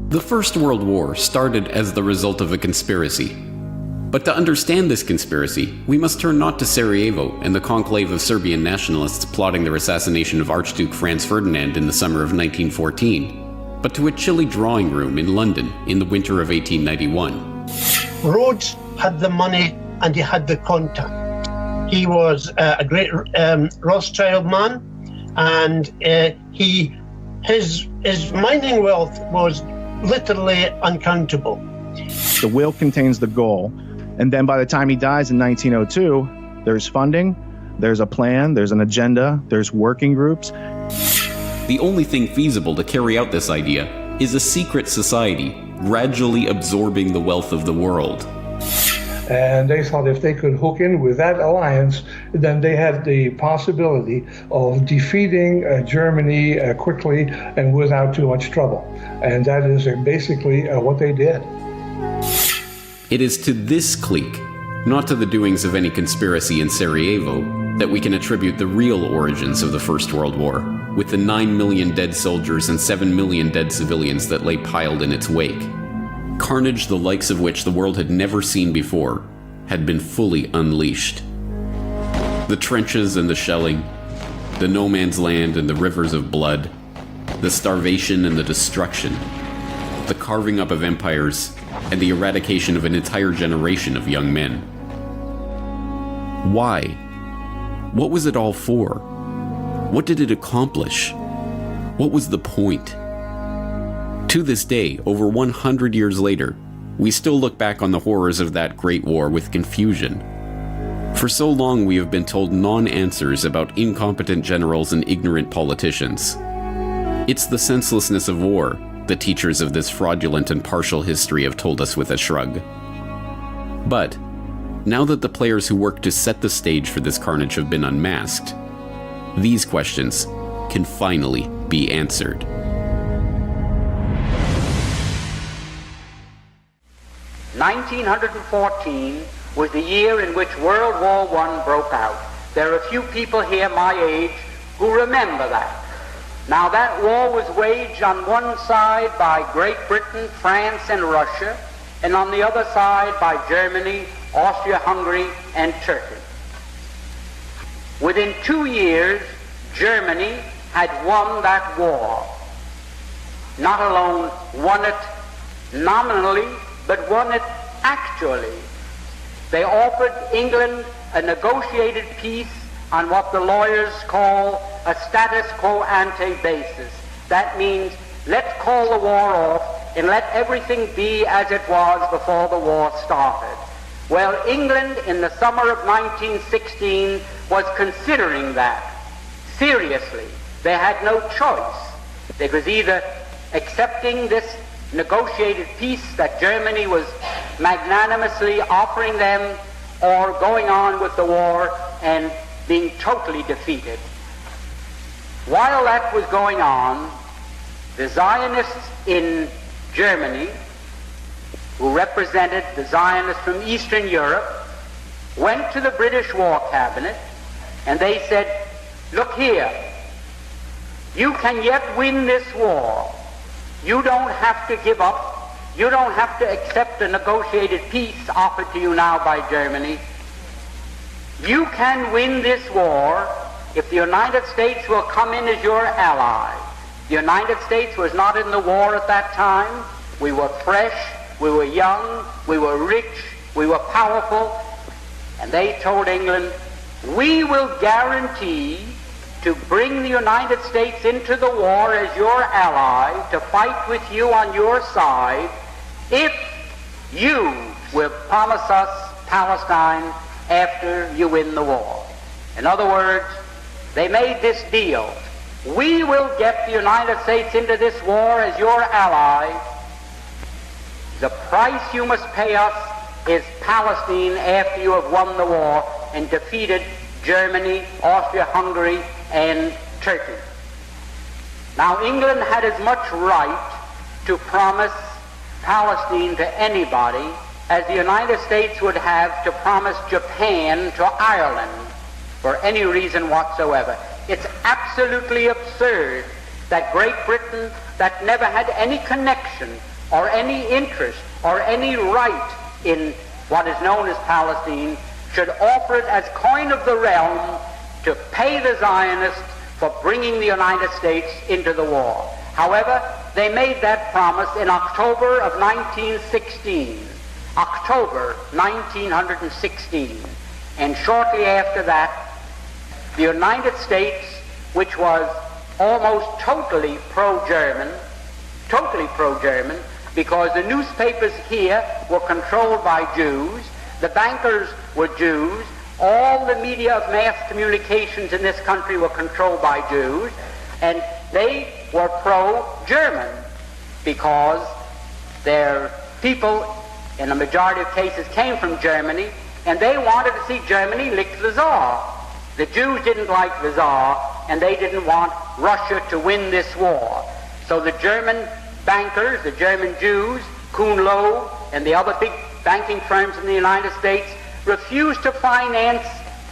The First World War started as the result of a conspiracy. But to understand this conspiracy, we must turn not to Sarajevo and the conclave of Serbian nationalists plotting their assassination of Archduke Franz Ferdinand in the summer of 1914, but to a chilly drawing room in London in the winter of 1891. Rhodes had the money and he had the contact. He was a great Rothschild man, and his mining wealth was literally uncountable. The will contains the goal, and then by the time he dies in 1902, there's funding, there's a plan, there's an agenda, there's working groups. The only thing feasible to carry out this idea is a secret society gradually absorbing the wealth of the world. And they thought if they could hook in with that alliance, then they had the possibility of defeating Germany quickly and without too much trouble. And that is basically what they did. It is to this clique, not to the doings of any conspiracy in Sarajevo, that we can attribute the real origins of the First World War, with the 9 million dead soldiers and 7 million dead civilians that lay piled in its wake. Carnage the likes of which the world had never seen before had been fully unleashed. The trenches and the shelling, the no man's land and the rivers of blood, the starvation and the destruction, the carving up of empires, and the eradication of an entire generation of young men. Why? What was it all for? What did it accomplish? What was the point? To this day, over 100 years later, we still look back on the horrors of that great war with confusion. For so long we have been told non-answers about incompetent generals and ignorant politicians. It's the senselessness of war the teachers of this fraudulent and partial history have told us with a shrug. But, now that the players who worked to set the stage for this carnage have been unmasked, these questions can finally be answered. "1914 was the year in which World War I broke out. There are a few people here my age who remember that. Now that war was waged on one side by Great Britain, France, and Russia, and on the other side by Germany, Austria-Hungary, and Turkey. Within 2 years, Germany had won that war. Not alone won it nominally, but won it actually. They offered England a negotiated peace on what the lawyers call a status quo ante basis. That means let's call the war off and let everything be as it was before the war started. Well, England in the summer of 1916 was considering that seriously. They had no choice. They was either accepting this negotiated peace that Germany was magnanimously offering them, or going on with the war and being totally defeated. While that was going on, the Zionists in Germany, who represented the Zionists from Eastern Europe, went to the British War Cabinet and they said, look here, you can yet win this war. You don't have to give up. You don't have to accept a negotiated peace offered to you now by Germany. You can win this war if the United States will come in as your ally. The United States was not in the war at that time. We were fresh, we were young, we were rich, we were powerful. And they told England, we will guarantee to bring the United States into the war as your ally, to fight with you on your side, if you will promise us Palestine after you win the war. In other words, they made this deal. We will get the United States into this war as your ally. The price you must pay us is Palestine after you have won the war and defeated Germany, Austria-Hungary, and Turkey. Now, England had as much right to promise Palestine to anybody as the United States would have to promise Japan to Ireland for any reason whatsoever. It's absolutely absurd that Great Britain, that never had any connection or any interest or any right in what is known as Palestine should offer it as coin of the realm to pay the Zionists for bringing the United States into the war. However, they made that promise in October of 1916. October 1916. And shortly after that, the United States, which was almost totally pro-German, because the newspapers here were controlled by Jews, the bankers were Jews, all the media of mass communications in this country were controlled by Jews, and they were pro-German because their people, in a majority of cases, came from Germany, and they wanted to see Germany lick the Tsar. The Jews didn't like the Tsar, and they didn't want Russia to win this war. So the German bankers, the German Jews, Kuhn Loeb, and the other big banking firms in the United States refused to finance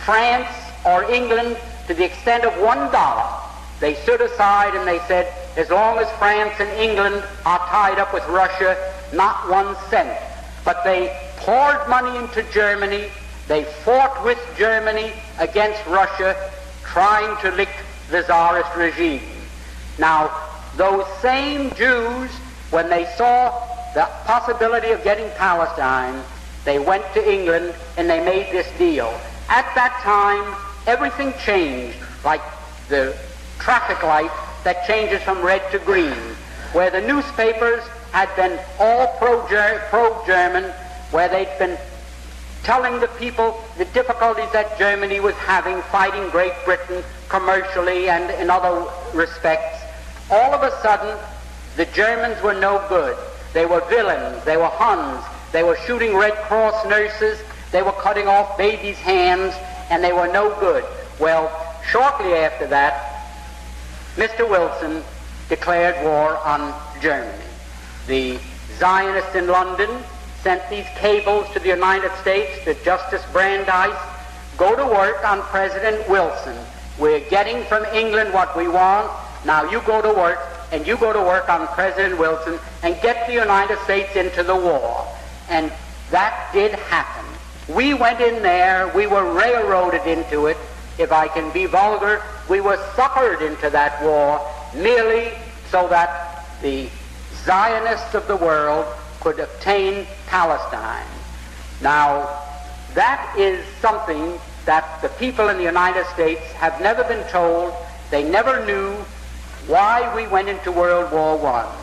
France or England to the extent of $1. They stood aside and they said, as long as France and England are tied up with Russia, not 1 cent. But they poured money into Germany. They fought with Germany against Russia, trying to lick the Tsarist regime. Now, those same Jews, when they saw the possibility of getting Palestine, they went to England and they made this deal. At that time, everything changed, like the traffic light that changes from red to green, where the newspapers had been all pro-German, where they'd been telling the people the difficulties that Germany was having fighting Great Britain commercially and in other respects. All of a sudden, the Germans were no good. They were villains. They were Huns. They were shooting Red Cross nurses. They were cutting off babies' hands, and they were no good. Well, shortly after that, Mr. Wilson declared war on Germany. The Zionists in London sent these cables to the United States to Justice Brandeis, go to work on President Wilson. We're getting from England what we want. Now you go to work, and you go to work on President Wilson and get the United States into the war. And that did happen. We went in there, we were railroaded into it. If I can be vulgar, we were suckered into that war merely so that the Zionists of the world could obtain Palestine. Now, that is something that the people in the United States have never been told. They never knew why we went into World War I.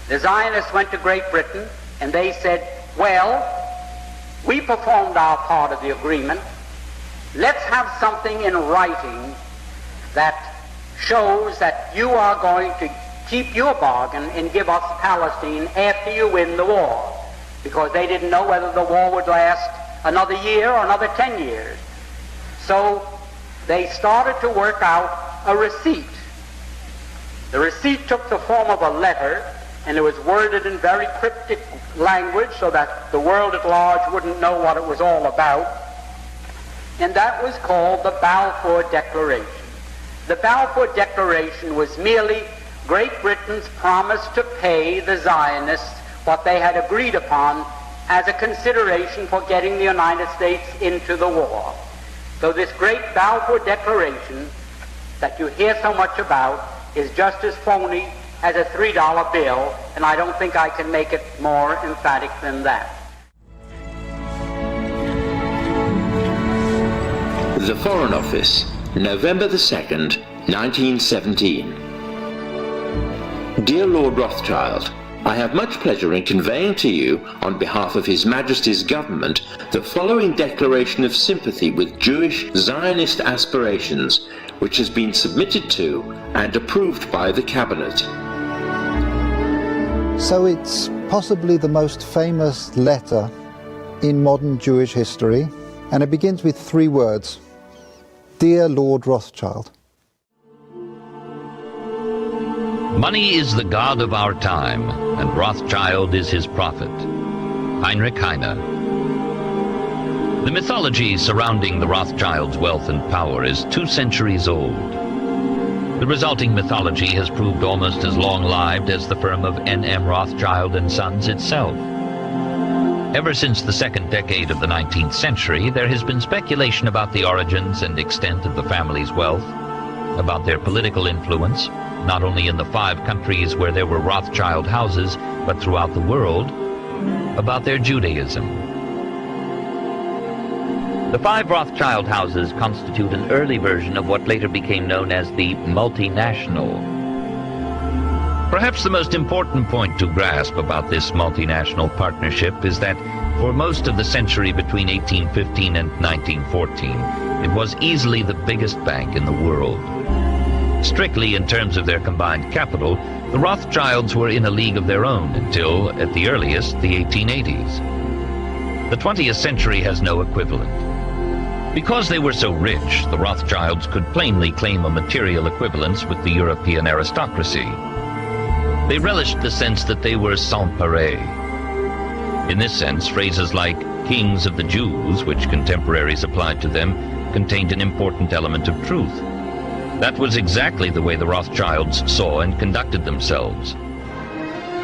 The Zionists went to Great Britain and they said, well, we performed our part of the agreement. Let's have something in writing that shows that you are going to keep your bargain and give us Palestine after you win the war. Because they didn't know whether the war would last another year or another 10 years. So they started to work out a receipt. The receipt took the form of a letter, and it was worded in very cryptic language so that the world at large wouldn't know what it was all about. And that was called the Balfour Declaration. The Balfour Declaration was merely Great Britain's promise to pay the Zionists what they had agreed upon as a consideration for getting the United States into the war. So this great Balfour Declaration that you hear so much about is just as phony as a $3 bill, and I don't think I can make it more emphatic than that. The Foreign Office, November the 2nd, 1917. Dear Lord Rothschild, I have much pleasure in conveying to you, on behalf of His Majesty's Government, the following declaration of sympathy with Jewish Zionist aspirations, which has been submitted to and approved by the Cabinet. So it's possibly the most famous letter in modern Jewish history, and it begins with 3 words. Dear Lord Rothschild. Money is the god of our time, and Rothschild is his prophet. Heinrich Heine. The mythology surrounding the Rothschilds' wealth and power is 2 centuries old. The resulting mythology has proved almost as long-lived as the firm of N.M. Rothschild and Sons itself. Ever since the second decade of the 19th century, there has been speculation about the origins and extent of the family's wealth, about their political influence, not only in the 5 countries where there were Rothschild houses, but throughout the world, about their Judaism. The 5 Rothschild houses constitute an early version of what later became known as the multinational. Perhaps the most important point to grasp about this multinational partnership is that for most of the century between 1815 and 1914, it was easily the biggest bank in the world. Strictly in terms of their combined capital, the Rothschilds were in a league of their own until, at the earliest, the 1880s. The 20th century has no equivalent. Because they were so rich, the Rothschilds could plainly claim a material equivalence with the European aristocracy. They relished the sense that they were sans pareil. In this sense, phrases like kings of the Jews, which contemporaries applied to them, contained an important element of truth. That was exactly the way the Rothschilds saw and conducted themselves.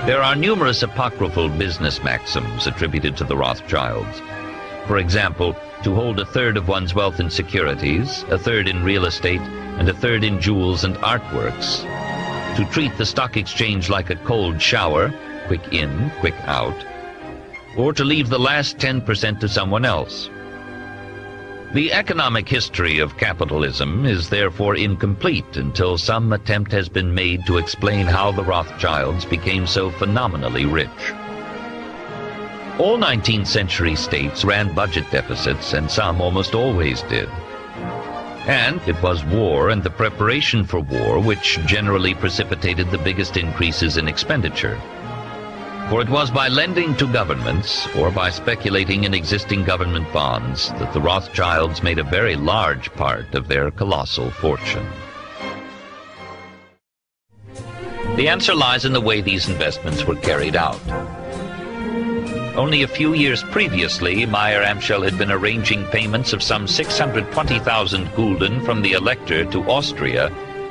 There are numerous apocryphal business maxims attributed to the Rothschilds. For example, to hold 1/3 of one's wealth in securities, 1/3 in real estate, and 1/3 in jewels and artworks. To treat the stock exchange like a cold shower, quick in, quick out, or to leave the last 10% to someone else. The economic history of capitalism is therefore incomplete until some attempt has been made to explain how the Rothschilds became so phenomenally rich. All 19th century states ran budget deficits, and some almost always did. And it was war and the preparation for war which generally precipitated the biggest increases in expenditure. For it was by lending to governments or by speculating in existing government bonds that the Rothschilds made a very large part of their colossal fortune. The answer lies in the way these investments were carried out. Only a few years previously, Meyer Amschel had been arranging payments of some 620,000 gulden from the Elector to Austria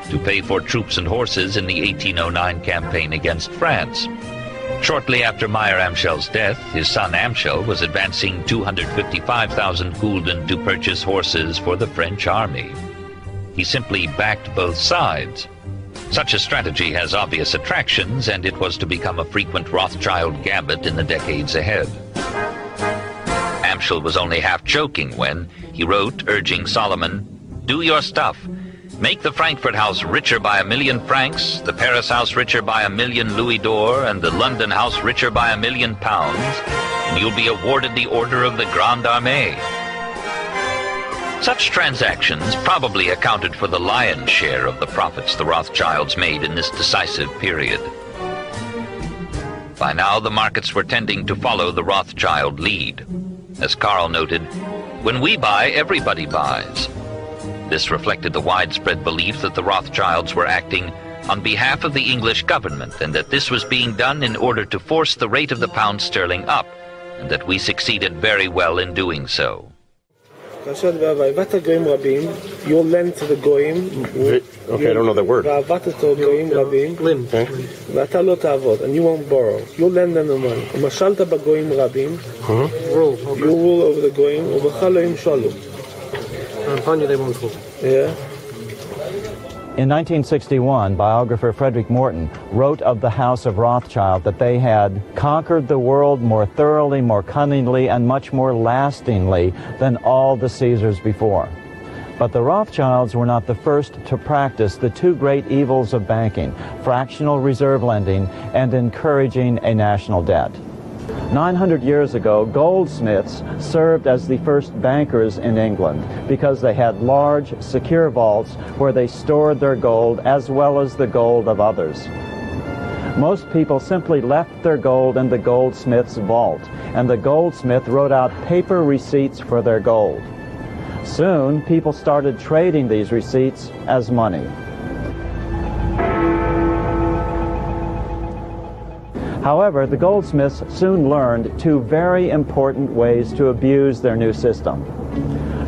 to pay for troops and horses in the 1809 campaign against France. Shortly after Meyer Amschel's death, his son Amschel was advancing 255,000 gulden to purchase horses for the French army. He simply backed both sides. Such a strategy has obvious attractions, and it was to become a frequent Rothschild gambit in the decades ahead. Amschel was only half joking when he wrote, urging Solomon, "Do your stuff. Make the Frankfurt house richer by 1,000,000 francs, the Paris house richer by 1,000,000 louis d'or, and the London house richer by 1,000,000 pounds, and you'll be awarded the Order of the Grande Armée." Such transactions probably accounted for the lion's share of the profits the Rothschilds made in this decisive period. By now, the markets were tending to follow the Rothschild lead. As Karl noted, "When we buy, everybody buys." This reflected the widespread belief that the Rothschilds were acting on behalf of the English government, and that this was being done in order to force the rate of the pound sterling up, and that we succeeded very well in doing so. You'll lend to the goyim. Okay, I don't know that word. Okay. And you won't borrow. You'll lend them the money. You rule over the goyim. Yeah. In 1961, biographer Frederick Morton wrote of the House of Rothschild that they had conquered the world more thoroughly, more cunningly, and much more lastingly than all the Caesars before. But the Rothschilds were not the first to practice the two great evils of banking, fractional reserve lending and encouraging a national debt. 900 years ago, goldsmiths served as the first bankers in England because they had large, secure vaults where they stored their gold as well as the gold of others. Most people simply left their gold in the goldsmith's vault, and the goldsmith wrote out paper receipts for their gold. Soon, people started trading these receipts as money. However, the goldsmiths soon learned two very important ways to abuse their new system.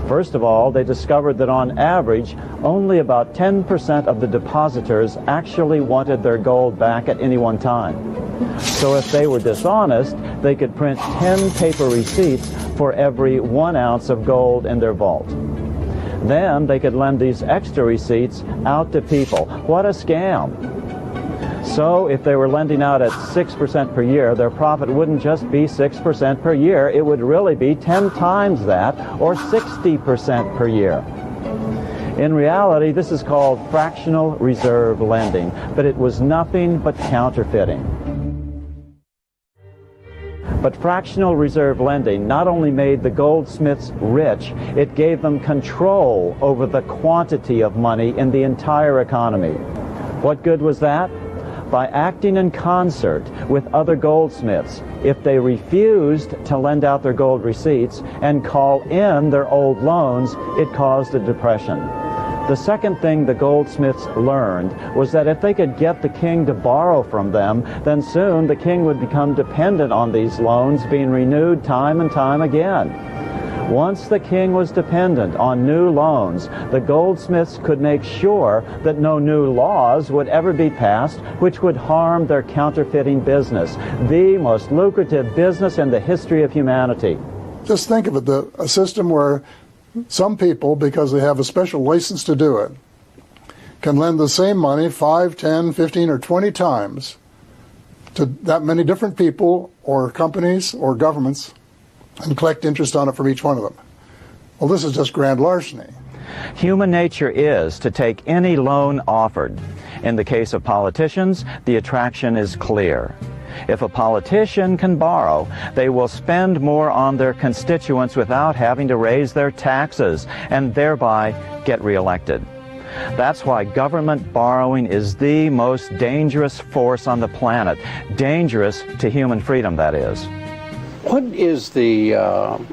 First of all, they discovered that on average, only about 10% of the depositors actually wanted their gold back at any one time. So if they were dishonest, they could print 10 paper receipts for every 1 ounce of gold in their vault. Then they could lend these extra receipts out to people. What a scam! So if they were lending out at 6% per year, their profit wouldn't just be 6% per year, it would really be 10 times that, or 60% per year. In reality, this is called fractional reserve lending, but it was nothing but counterfeiting. But fractional reserve lending not only made the goldsmiths rich, it gave them control over the quantity of money in the entire economy. What good was that? By acting in concert with other goldsmiths, if they refused to lend out their gold receipts and call in their old loans, it caused a depression. The second thing the goldsmiths learned was that if they could get the king to borrow from them, then soon the king would become dependent on these loans being renewed time and time again. Once the king was dependent on new loans, the goldsmiths could make sure that no new laws would ever be passed which would harm their counterfeiting business, the most lucrative business in the history of humanity. Just think of it, a system where some people, because they have a special license to do it, can lend the same money 5, 10, 15, or 20 times to that many different people or companies or governments and collect interest on it from each one of them. Well, this is just grand larceny. Human nature is to take any loan offered. In the case of politicians, the attraction is clear. If a politician can borrow, they will spend more on their constituents without having to raise their taxes and thereby get reelected. That's why government borrowing is the most dangerous force on the planet. Dangerous to human freedom, that is. What is the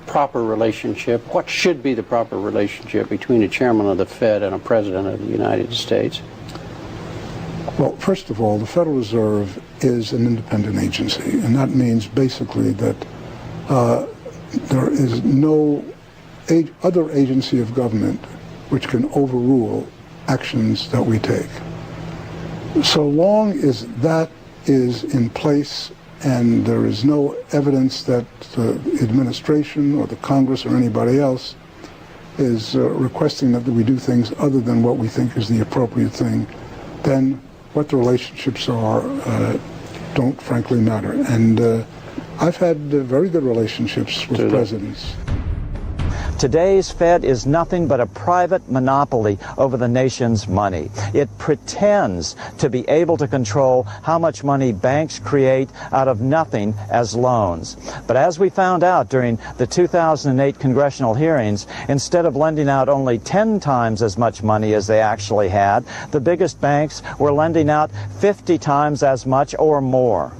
proper relationship, what should be the proper relationship between a chairman of the Fed and a president of the United States? Well, first of all, the Federal Reserve is an independent agency, and that means basically that there is no other agency of government which can overrule actions that we take. So long as that is in place and there is no evidence that the administration or the Congress or anybody else is requesting that we do things other than what we think is the appropriate thing, then what the relationships are don't frankly matter. And I've had very good relationships with presidents. Today's Fed is nothing but a private monopoly over the nation's money. It pretends to be able to control how much money banks create out of nothing as loans. But as we found out during the 2008 congressional hearings, instead of lending out only 10 times as much money as they actually had, the biggest banks were lending out 50 times as much or more.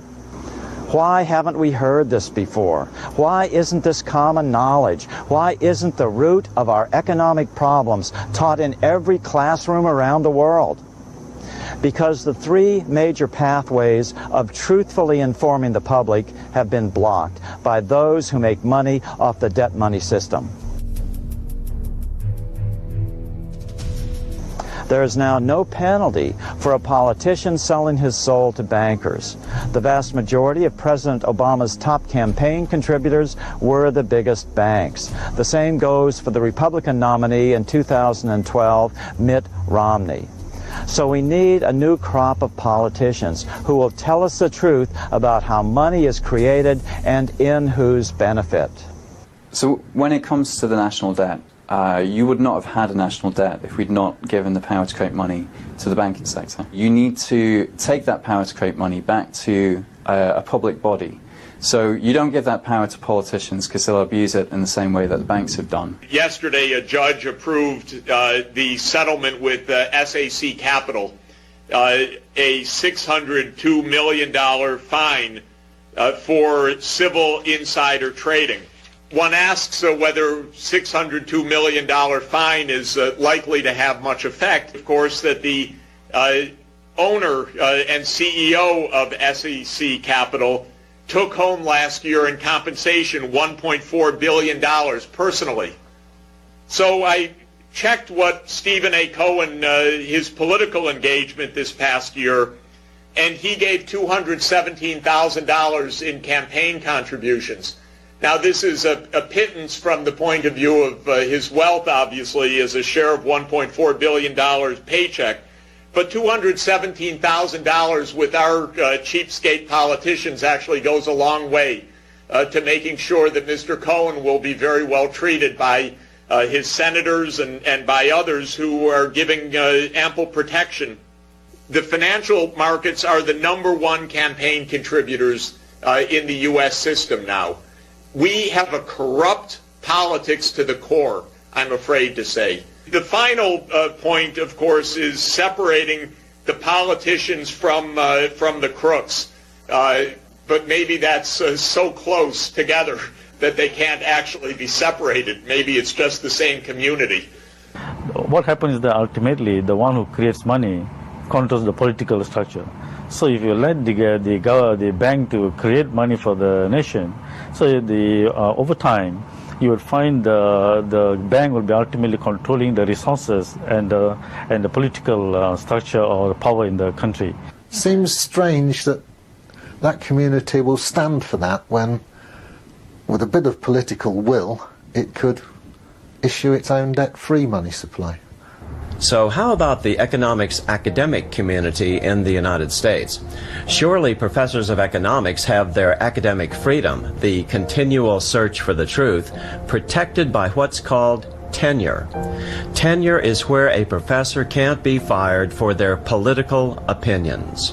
Why haven't we heard this before? Why isn't this common knowledge? Why isn't the root of our economic problems taught in every classroom around the world? Because the three major pathways of truthfully informing the public have been blocked by those who make money off the debt money system. There is now no penalty for a politician selling his soul to bankers. The vast majority of President Obama's top campaign contributors were the biggest banks. The same goes for the Republican nominee in 2012, Mitt Romney. So we need a new crop of politicians who will tell us the truth about how money is created and in whose benefit. So when it comes to the national debt, you would not have had a national debt if we'd not given the power to create money to the banking sector. You need to take that power to create money back to a public body. So you don't give that power to politicians because they'll abuse it in the same way that the banks have done. Yesterday, a judge approved the settlement with SAC Capital, a $602 million fine for civil insider trading. One asks whether $602 million fine is likely to have much effect. Of course, that the owner and CEO of SAC Capital took home last year in compensation $1.4 billion personally. So I checked what Stephen A. Cohen, his political engagement this past year, and he gave $217,000 in campaign contributions. Now, this is a pittance from the point of view of his wealth, obviously, as a share of $1.4 billion paycheck. But $217,000 with our cheapskate politicians actually goes a long way to making sure that Mr. Cohen will be very well treated by his senators and by others who are giving ample protection. The financial markets are the #1 campaign contributors in the U.S. system now. We have a corrupt politics to the core, I'm afraid to say. The final point, of course, is separating the politicians from the crooks. But maybe that's so close together that they can't actually be separated. Maybe it's just the same community. What happens is that ultimately the one who creates money controls the political structure. So if you let the bank to create money for the nation, so over time you would find the bank will be ultimately controlling the resources and the political structure or power in the country. Seems strange that that community will stand for that when, with a bit of political will, it could issue its own debt-free money supply. So how about the economics academic community in the United States? Surely professors of economics have their academic freedom, the continual search for the truth, protected by what's called tenure. Tenure is where a professor can't be fired for their political opinions.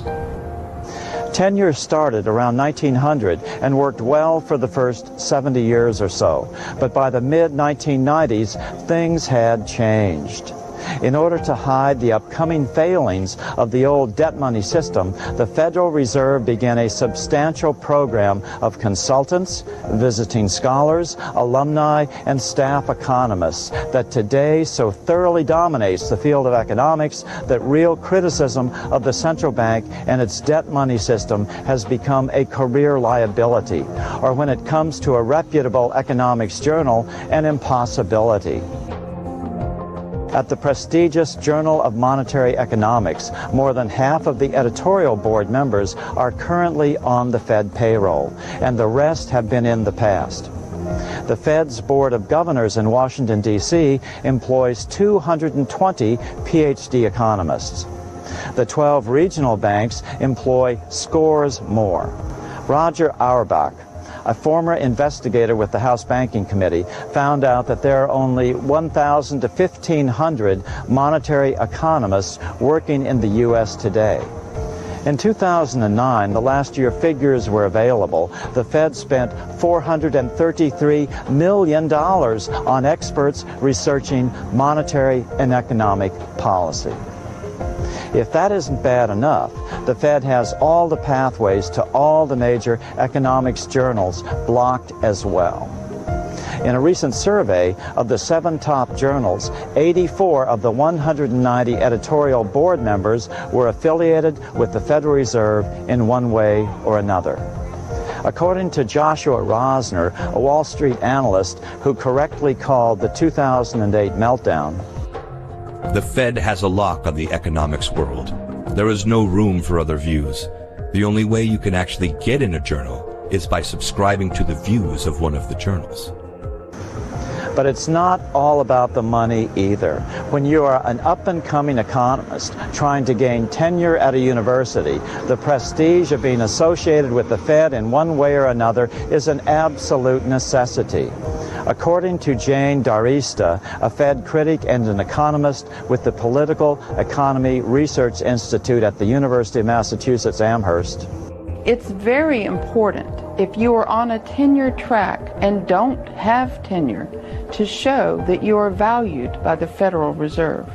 Tenure started around 1900 and worked well for the first 70 years or so. But by the mid-1990s, things had changed. In order to hide the upcoming failings of the old debt money system, the Federal Reserve began a substantial program of consultants, visiting scholars, alumni, and staff economists that today so thoroughly dominates the field of economics that real criticism of the central bank and its debt money system has become a career liability, or when it comes to a reputable economics journal, an impossibility. At the prestigious Journal of Monetary Economics, more than half of the editorial board members are currently on the Fed payroll, and the rest have been in the past. The Fed's Board of Governors in Washington, D.C. employs 220 PhD economists. The 12 regional banks employ scores more. Roger Auerbach, a former investigator with the House Banking Committee, found out that there are only 1,000 to 1,500 monetary economists working in the U.S. today. In 2009, the last year figures were available, the Fed spent $433 million on experts researching monetary and economic policy. If that isn't bad enough, the Fed has all the pathways to all the major economics journals blocked as well. In a recent survey of the 7 top journals, 84 of the 190 editorial board members were affiliated with the Federal Reserve in one way or another. According to Joshua Rosner, a Wall Street analyst who correctly called the 2008 meltdown, the Fed has a lock on the economics world. There is no room for other views. The only way you can actually get in a journal is by subscribing to the views of one of the journals. But it's not all about the money either. When you are an up-and-coming economist trying to gain tenure at a university, the prestige of being associated with the Fed in one way or another is an absolute necessity. According to Jane Darista, a Fed critic and an economist with the Political Economy Research Institute at the University of Massachusetts Amherst, it's very important, if you are on a tenure track and don't have tenure, to show that you are valued by the Federal Reserve.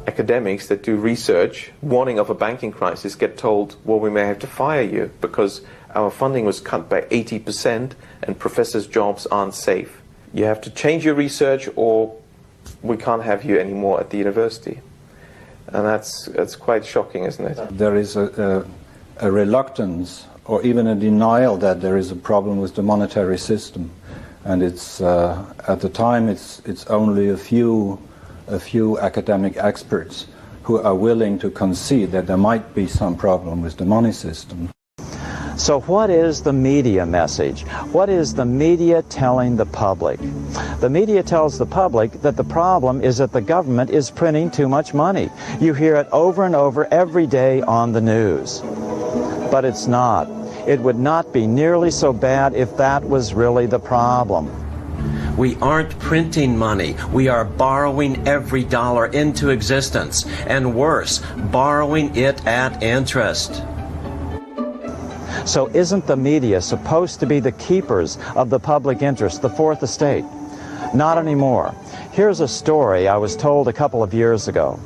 Academics that do research, warning of a banking crisis, get told, well, we may have to fire you because our funding was cut by 80% and professors' jobs aren't safe. You have to change your research or we can't have you anymore at the university. And that's quite shocking, isn't it? There is a reluctance or even a denial that there is a problem with the monetary system. and it's at the time it's only a few academic experts who are willing to concede that there might be some problem with the money system. So what is the media message? What is the media telling the public? The media tells the public that the problem is that the government is printing too much money. You hear it over and over every day on the news. But it's not. It would not be nearly so bad if that was really the problem. We aren't printing money. We are borrowing every dollar into existence. And worse, borrowing it at interest. So isn't the media supposed to be the keepers of the public interest, the Fourth Estate? Not anymore. Here's a story I was told a couple of years ago.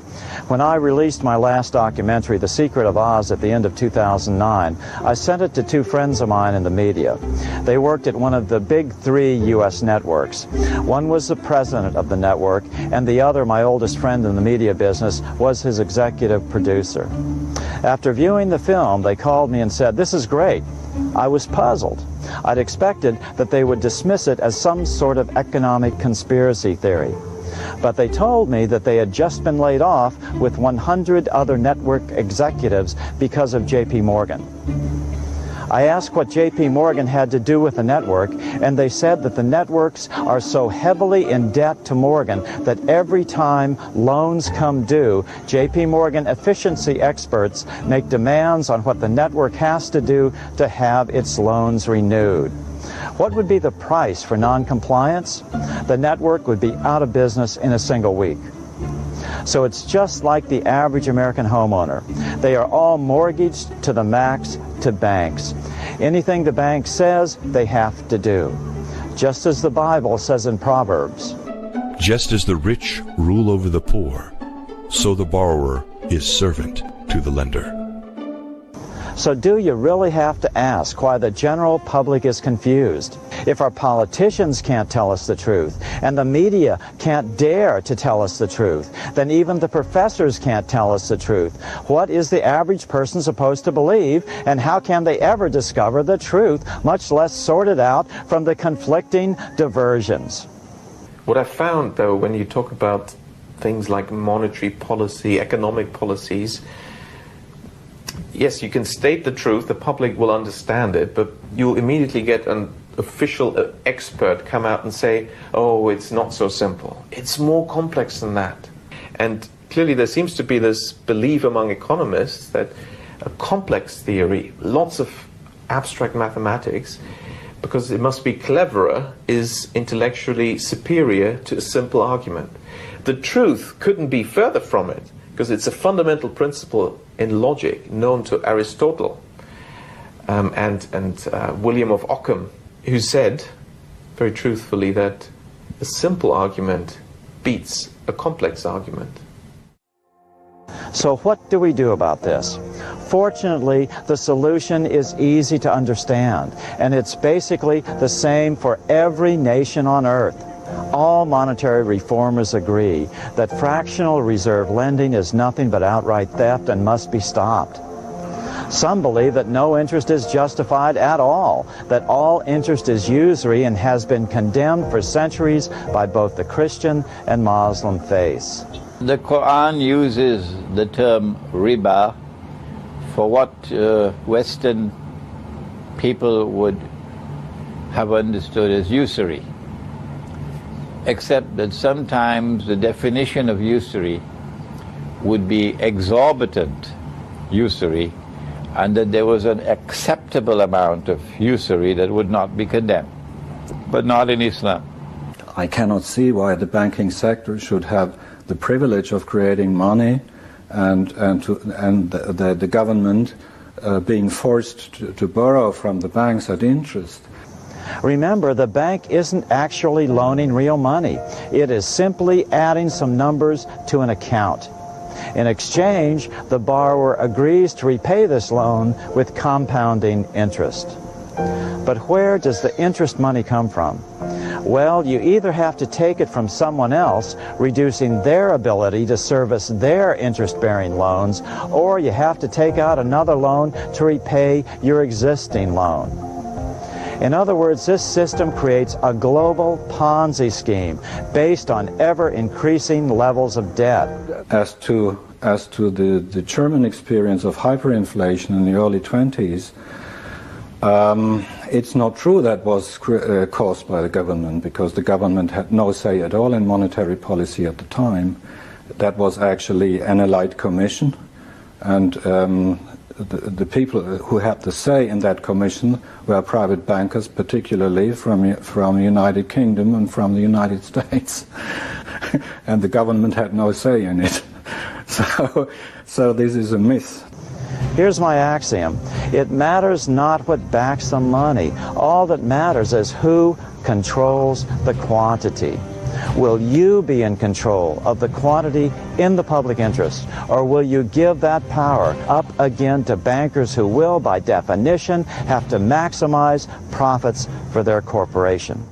When I released my last documentary, The Secret of Oz, at the end of 2009, I sent it to two friends of mine in the media. They worked at one of the big three U.S. networks. One was the president of the network, and the other, my oldest friend in the media business, was his executive producer. After viewing the film, they called me and said, "This is great." I was puzzled. I'd expected that they would dismiss it as some sort of economic conspiracy theory. But they told me that they had just been laid off with 100 other network executives because of J.P. Morgan. I asked what J.P. Morgan had to do with the network, and they said that the networks are so heavily in debt to Morgan that every time loans come due, J.P. Morgan efficiency experts make demands on what the network has to do to have its loans renewed. What would be the price for non-compliance? The network would be out of business in a single week. So it's just like the average American homeowner. They are all mortgaged to the max to banks. Anything the bank says, they have to do. Just as the Bible says in Proverbs. Just as the rich rule over the poor, so the borrower is servant to the lender. So do you really have to ask why the general public is confused? If our politicians can't tell us the truth, and the media can't dare to tell us the truth, then even the professors can't tell us the truth. What is the average person supposed to believe, and how can they ever discover the truth, much less sort it out from the conflicting diversions? What I found, though, when you talk about things like monetary policy, economic policies, yes, you can state the truth, the public will understand it, but you'll immediately get an official expert come out and say, oh, it's not so simple. It's more complex than that. And clearly there seems to be this belief among economists that a complex theory, lots of abstract mathematics, because it must be cleverer, is intellectually superior to a simple argument. The truth couldn't be further from it, because it's a fundamental principle in logic known to Aristotle and William of Ockham, who said, very truthfully, that a simple argument beats a complex argument. So what do we do about this? Fortunately, the solution is easy to understand, and it's basically the same for every nation on earth. All monetary reformers agree that fractional reserve lending is nothing but outright theft and must be stopped. Some believe that no interest is justified at all, that all interest is usury and has been condemned for centuries by both the Christian and Muslim faiths. The Quran uses the term riba for what Western people would have understood as usury, except that sometimes the definition of usury would be exorbitant usury, and that there was an acceptable amount of usury that would not be condemned, but not in Islam. I cannot see why the banking sector should have the privilege of creating money and the government being forced to borrow from the banks at interest. Remember, the bank isn't actually loaning real money. It is simply adding some numbers to an account. In exchange, the borrower agrees to repay this loan with compounding interest. But where does the interest money come from? Well, you either have to take it from someone else, reducing their ability to service their interest-bearing loans, or you have to take out another loan to repay your existing loan. In other words, this system creates a global Ponzi scheme based on ever-increasing levels of debt. As to the German experience of hyperinflation in the early 20s, it's not true that was caused by the government, because the government had no say at all in monetary policy at the time. That was actually an Allied Commission, and the people who had the say in that commission were private bankers, particularly from the United Kingdom and from the United States. And the government had no say in it. So this is a myth. Here's my axiom. It matters not what backs the money. All that matters is who controls the quantity. Will you be in control of the quantity in the public interest, or will you give that power up again to bankers who will, by definition, have to maximize profits for their corporation?